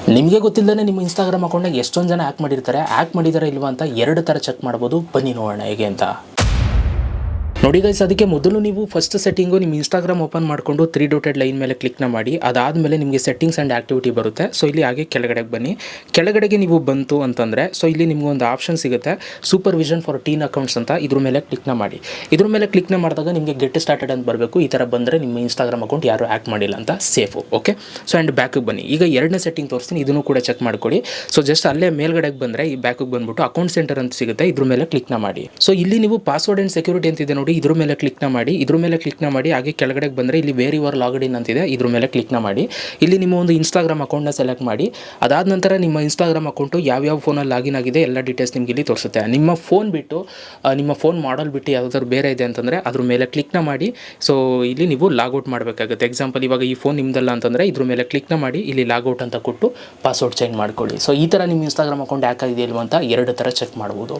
ನಿಮಗೆ ಗೊತ್ತಿಲ್ಲದೇ ನಿಮ್ಮ ಇನ್ಸ್ಟಾಗ್ರಾಮ್ ಅಕೌಂಟ್ನಾಗ ಎಷ್ಟೊಂದು ಜನ ಹ್ಯಾಕ್ ಮಾಡಿರ್ತಾರೆ. ಹ್ಯಾಕ್ ಮಾಡಿದಾರೆ ಇಲ್ವಾ ಅಂತ 2 ಥರ ಚೆಕ್ ಮಾಡ್ಬೋದು. ಬನ್ನಿ ನೋಡೋಣ ಹೇಗೆ ಅಂತ. ನೋಡಿ ಗೈಸ್, ಅದಕ್ಕೆ ಮೊದಲು ನೀವು ಫಸ್ಟ್ ಸೆಟ್ಟಿಂಗು ನಿಮ್ಮ ಇನ್ಸ್ಟಾಗ್ರಾಮ್ ಓಪನ್ ಮಾಡಿಕೊಂಡು 3 ಡಾಟೆಡ್ ಲೈನ್ ಮೇಲೆ ಕ್ಲಿಕ್ನ ಮಾಡಿ. ಅದಾದಮೇಲೆ ನಿಮಗೆ ಸೆಟ್ಟಿಂಗ್ಸ್ ಆ್ಯಂಡ್ ಆ್ಯಕ್ಟಿವಿಟಿ ಬರುತ್ತೆ. ಸೊ ಇಲ್ಲಿ ಹಾಗೆ ಕೆಳಗಡೆಗೆ ಬನ್ನಿ. ಕೆಳಗಡೆಗೆ ನೀವು ಬಂತು ಅಂತಂದರೆ ಸೊ ಇಲ್ಲಿ ನಿಮಗೊಂದು ಆಪ್ಷನ್ ಸಿಗುತ್ತೆ, ಸೂಪರ್ವಿಷನ್ ಫಾರ್ ಟೀನ್ ಅಕೌಂಟ್ಸ್ ಅಂತ. ಇದ್ರ ಮೇಲೆ ಕ್ಲಿಕ್ನ ಮಾಡಿ. ಇದ್ರ ಮೇಲೆ ಕ್ಲಿಕ್ನ ಮಾಡಿದಾಗ ನಿಮಗೆ ಗೆಟ್ ಸ್ಟಾರ್ಟೆಡ್ ಅಂತ ಬರಬೇಕು. ಈ ಥರ ಬಂದರೆ ನಿಮ್ಮ ಇನ್ಸ್ಟಾಗ್ರಾಮ್ ಅಕೌಂಟ್ ಯಾರು ಹ್ಯಾಕ್ ಮಾಡಿಲ್ಲ ಅಂತ ಸೇಫು. ಓಕೆ, ಸೊ ಆ್ಯಂಡ್ ಬ್ಯಾಕಿಗೆ ಬನ್ನಿ. ಈಗ 2ನೇ ಸೆಟ್ಟಿಂಗ್ ತೋರಿಸ್ತೀನಿ, ಇದನ್ನು ಕೂಡ ಚೆಕ್ ಮಾಡ್ಕೊಳ್ಳಿ. ಸೊ ಜಸ್ಟ್ ಅಲ್ಲೇ ಮೇಲ್ಗಡೆಗೆ ಬಂದರೆ ಈ ಬ್ಯಾಕಿಗೆ ಬಂದುಬಿಟ್ಟು ಅಕೌಂಟ್ ಸೆಂಟರ್ ಅಂತ ಸಿಗುತ್ತೆ. ಇದ್ರ ಮೇಲೆ ಕ್ಲಿಕ್ನ ಮಾಡಿ. ಸೊ ಇಲ್ಲಿ ನೀವು ಪಾಸ್ವರ್ಡ್ ಆ್ಯಂಡ್ ಸೆಕ್ಯೂರಿಟಿ ಅಂತಿದೆ ನೋಡಿ, ಇದ್ರ ಮೇಲೆ ಕ್ಲಿಕ್ನ ಮಾಡಿ. ಇದ್ರ ಮೇಲೆ ಕ್ಲಿಕ್ನ ಮಾಡಿ. ಹಾಗೆ ಕೆಳಗಡೆಗೆ ಬಂದರೆ ಇಲ್ಲಿ ವೇರ್ ಯುವರ್ ಲಾಗ್ಡ್ ಇನ್ ಅಂತಿದೆ, ಇದ್ರ ಮೇಲೆ ಕ್ಲಿಕ್ನ ಮಾಡಿ. ಇಲ್ಲಿ ನಿಮ್ಮ ಒಂದು ಇನ್ಸ್ಟಾಗ್ರಾಮ್ ಅಕೌಂಟ್ನ ಸೆಲೆಕ್ಟ್ ಮಾಡಿ. ಅದಾದ ನಂತರ ನಿಮ್ಮ ಇನ್ಸ್ಟಾಗ್ರಾಮ್ ಅಕೌಂಟು ಯಾವ್ಯಾವ ಫೋನಲ್ಲಿ ಲಾಗಿನ್ ಆಗಿದೆ ಎಲ್ಲ ಡೀಟೇಲ್ಸ್ ನಿಮಗೆ ಇಲ್ಲಿ ತೋರಿಸುತ್ತೆ. ನಿಮ್ಮ ಫೋನ್ ಬಿಟ್ಟು ನಿಮ್ಮ ಫೋನ್ ಮಾಡಲ್ ಬಿಟ್ಟು ಯಾವುದಾದ್ರು ಬೇರೆ ಇದೆ ಅಂತಂದರೆ ಅದ್ರ ಮೇಲೆ ಕ್ಲಿಕ್ನ ಮಾಡಿ. ಸೊ ಇಲ್ಲಿ ನೀವು ಲಾಗೌಟ್ ಮಾಡಬೇಕಾಗುತ್ತೆ. ಎಕ್ಸಾಂಪಲ್ ಇವಾಗ ಈ ಫೋನ್ ನಿಮ್ಮದಲ್ಲ ಅಂತಂದರೆ ಇದ್ರ ಮೇಲೆ ಕ್ಲಿಕ್ನ ಮಾಡಿ, ಇಲ್ಲಿ ಲಾಗೌಟ್ ಅಂತ ಕೊಟ್ಟು ಪಾಸ್ವರ್ಡ್ ಚೇಂಜ್ ಮಾಡ್ಕೊಳ್ಳಿ. ಸೊ ಈ ಥರ ನಿಮ್ಮ ಇನ್ಸ್ಟಾಗ್ರಾಮ್ ಅಕೌಂಟ್ ಹ್ಯಾಕ್ ಆಗಿದೆ ಇಲ್ವಾ ಅಂತ 2 ಥರ ಚೆಕ್ ಮಾಡ್ಬೋದು.